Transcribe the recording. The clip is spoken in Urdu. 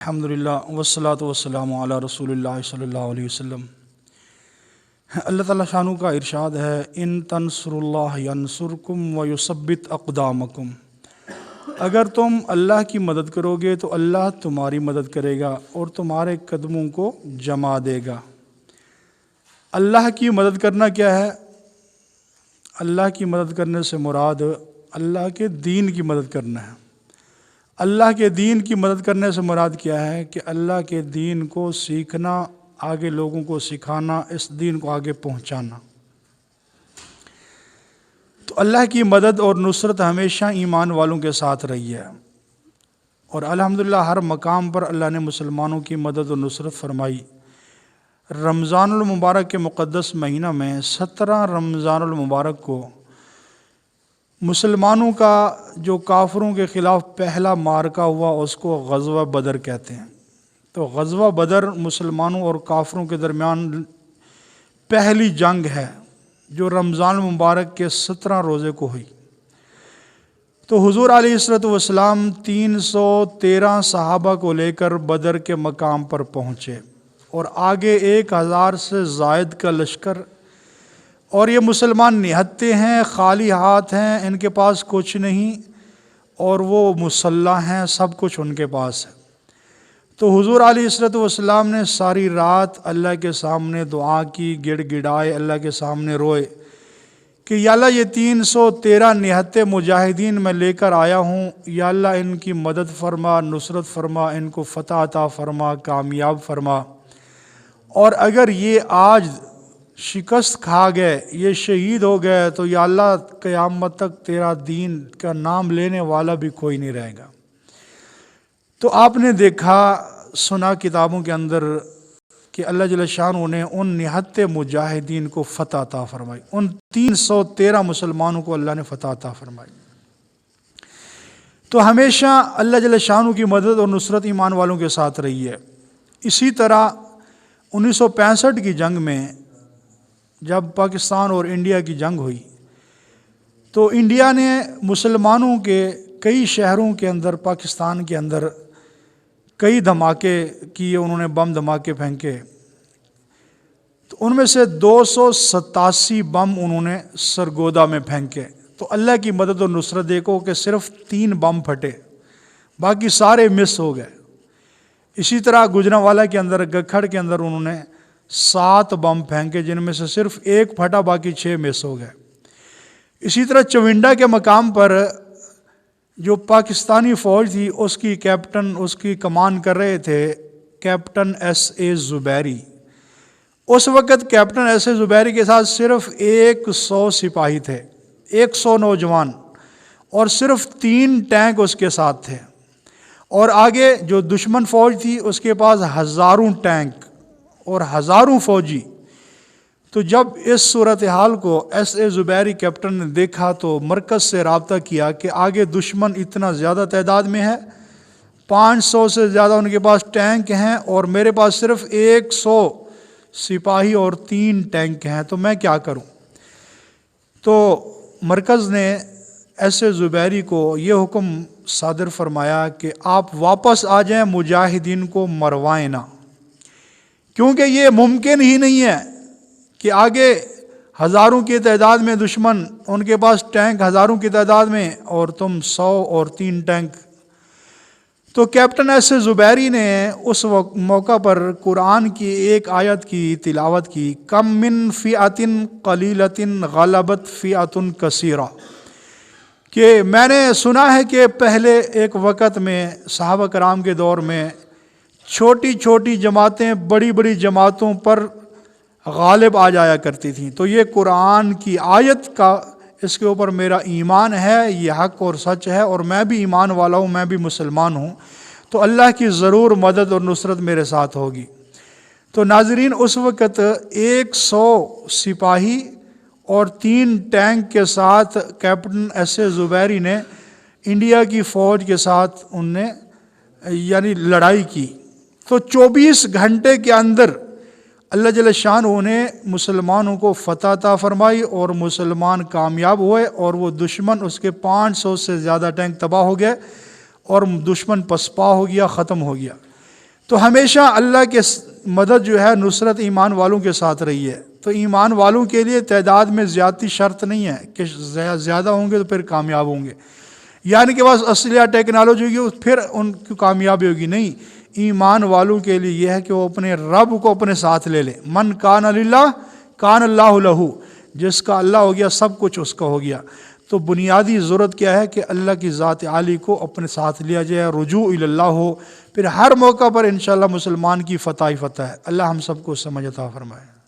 الحمدللہ والصلاۃ والسلام علی رسول اللہ صلی اللہ علیہ وسلم۔ اللہ تعالیٰ شانو کا ارشاد ہے، ان تنصر اللہ ینصرکم ویثبت اقدامکم۔ اگر تم اللہ کی مدد کرو گے تو اللہ تمہاری مدد کرے گا اور تمہارے قدموں کو جما دے گا۔ اللہ کی مدد کرنا کیا ہے؟ اللہ کی مدد کرنے سے مراد اللہ کے دین کی مدد کرنا ہے۔ اللہ کے دین کی مدد کرنے سے مراد کیا ہے کہ اللہ کے دین کو سیکھنا، آگے لوگوں کو سکھانا، اس دین کو آگے پہنچانا۔ تو اللہ کی مدد اور نصرت ہمیشہ ایمان والوں کے ساتھ رہی ہے، اور الحمدللہ ہر مقام پر اللہ نے مسلمانوں کی مدد اور نصرت فرمائی۔ رمضان المبارک کے مقدس مہینہ میں 17 رمضان المبارک کو مسلمانوں کا جو کافروں کے خلاف پہلا معرکہ ہوا اس کو غزوہ بدر کہتے ہیں۔ تو غزوہ بدر مسلمانوں اور کافروں کے درمیان پہلی جنگ ہے جو رمضان المبارک کے 17 روزے کو ہوئی۔ تو حضور علیہ الصلوۃ والسلام 313 صحابہ کو لے کر بدر کے مقام پر پہنچے، اور آگے 1000 سے زائد کا لشکر، اور یہ مسلمان نہتے ہیں، خالی ہاتھ ہیں، ان کے پاس کچھ نہیں، اور وہ مسلح ہیں، سب کچھ ان کے پاس ہے۔ تو حضور علیہ الصلوۃ والسلام نے ساری رات اللہ کے سامنے دعا کی، گڑ گڑائے، اللہ کے سامنے روئے کہ یا اللہ یہ 313 نہتے مجاہدین میں لے کر آیا ہوں، یا اللہ ان کی مدد فرما، نصرت فرما، ان کو فتح عطا فرما، کامیاب فرما، اور اگر یہ آج شکست کھا گئے، یہ شہید ہو گئے، تو یا اللہ قیامت تک تیرا دین کا نام لینے والا بھی کوئی نہیں رہے گا۔ تو آپ نے دیکھا، سنا کتابوں کے اندر کہ اللہ جل شانہ نے ان نہتے مجاہدین کو فتح عطا فرمائی، ان 313 مسلمانوں کو اللہ نے فتح عطا فرمائی۔ تو ہمیشہ اللہ جل شانہ کی مدد اور نصرت ایمان والوں کے ساتھ رہی ہے۔ اسی طرح 1965 کی جنگ میں جب پاکستان اور انڈیا کی جنگ ہوئی تو انڈیا نے مسلمانوں کے کئی شہروں کے اندر، پاکستان کے اندر کئی دھماکے کیے، انہوں نے بم دھماکے پھینکے۔ تو ان میں سے 287 بم انہوں نے سرگودا میں پھینکے۔ تو اللہ کی مدد اور نصرت دیکھو کہ صرف 3 بم پھٹے، باقی سارے مس ہو گئے۔ اسی طرح گوجرانوالا کے اندر، گکھڑ کے اندر انہوں نے 7 بم پھینکے، جن میں سے صرف 1 پھٹا، باقی 6 مس ہو گئے۔ اسی طرح چونڈا کے مقام پر جو پاکستانی فوج تھی، اس کی کیپٹن، اس کی کمان کر رہے تھے کیپٹن ایس اے زبیری۔ اس وقت کیپٹن ایس اے زبیری کے ساتھ صرف 100 سپاہی تھے، 100 نوجوان، اور صرف 3 ٹینک اس کے ساتھ تھے، اور آگے جو دشمن فوج تھی اس کے پاس ہزاروں ٹینک اور ہزاروں فوجی۔ تو جب اس صورتحال کو ایس اے زبیری کیپٹن نے دیکھا تو مرکز سے رابطہ کیا کہ آگے دشمن اتنا زیادہ تعداد میں ہے، 500 سے زیادہ ان کے پاس ٹینک ہیں، اور میرے پاس صرف 100 سپاہی اور 3 ٹینک ہیں، تو میں کیا کروں؟ تو مرکز نے ایس اے زبیری کو یہ حکم صادر فرمایا کہ آپ واپس آ جائیں، مجاہدین کو مروائیں نہ، کیونکہ یہ ممکن ہی نہیں ہے کہ آگے ہزاروں کی تعداد میں دشمن، ان کے پاس ٹینک ہزاروں کی تعداد میں، اور تم 100 اور 3 ٹینک۔ تو کیپٹن ایس اے زبیری نے اس موقع پر قرآن کی ایک آیت کی تلاوت کی، کم من فئۃ قلیلۃ غلبت فئۃ کثیرہ، کہ میں نے سنا ہے کہ پہلے ایک وقت میں صحابہ کرام کے دور میں چھوٹی چھوٹی جماعتیں بڑی بڑی جماعتوں پر غالب آ جایا کرتی تھیں۔ تو یہ قرآن کی آیت کا، اس کے اوپر میرا ایمان ہے، یہ حق اور سچ ہے، اور میں بھی ایمان والا ہوں، میں بھی مسلمان ہوں، تو اللہ کی ضرور مدد اور نصرت میرے ساتھ ہوگی۔ تو ناظرین، اس وقت 100 سپاہی اور 3 ٹینک کے ساتھ کیپٹن ایس اے زبیری نے انڈیا کی فوج کے ساتھ ان نے یعنی لڑائی کی۔ تو 24 گھنٹے کے اندر اللہ جل شانہ نے مسلمانوں کو فتح عطا فرمائی، اور مسلمان کامیاب ہوئے، اور وہ دشمن، اس کے 500 سے زیادہ ٹینک تباہ ہو گئے، اور دشمن پسپا ہو گیا، ختم ہو گیا۔ تو ہمیشہ اللہ کے مدد جو ہے نصرت ایمان والوں کے ساتھ رہی ہے۔ تو ایمان والوں کے لیے تعداد میں زیادتی شرط نہیں ہے کہ زیادہ ہوں گے تو پھر کامیاب ہوں گے، یعنی کہ بس اسلحہ ٹیکنالوجی ہوگی پھر ان کی کامیابی ہوگی، نہیں۔ ایمان والوں کے لیے یہ ہے کہ وہ اپنے رب کو اپنے ساتھ لے لیں۔ من کان للہ کان اللہ لہ، جس کا اللہ ہو گیا سب کچھ اس کا ہو گیا۔ تو بنیادی ضرورت کیا ہے کہ اللہ کی ذات عالی کو اپنے ساتھ لیا جائے، رجوع الی اللہ ہو، پھر ہر موقع پر انشاءاللہ مسلمان کی فتح ہی فتح ہے۔ اللہ ہم سب کو سمجھ عطا فرمائے۔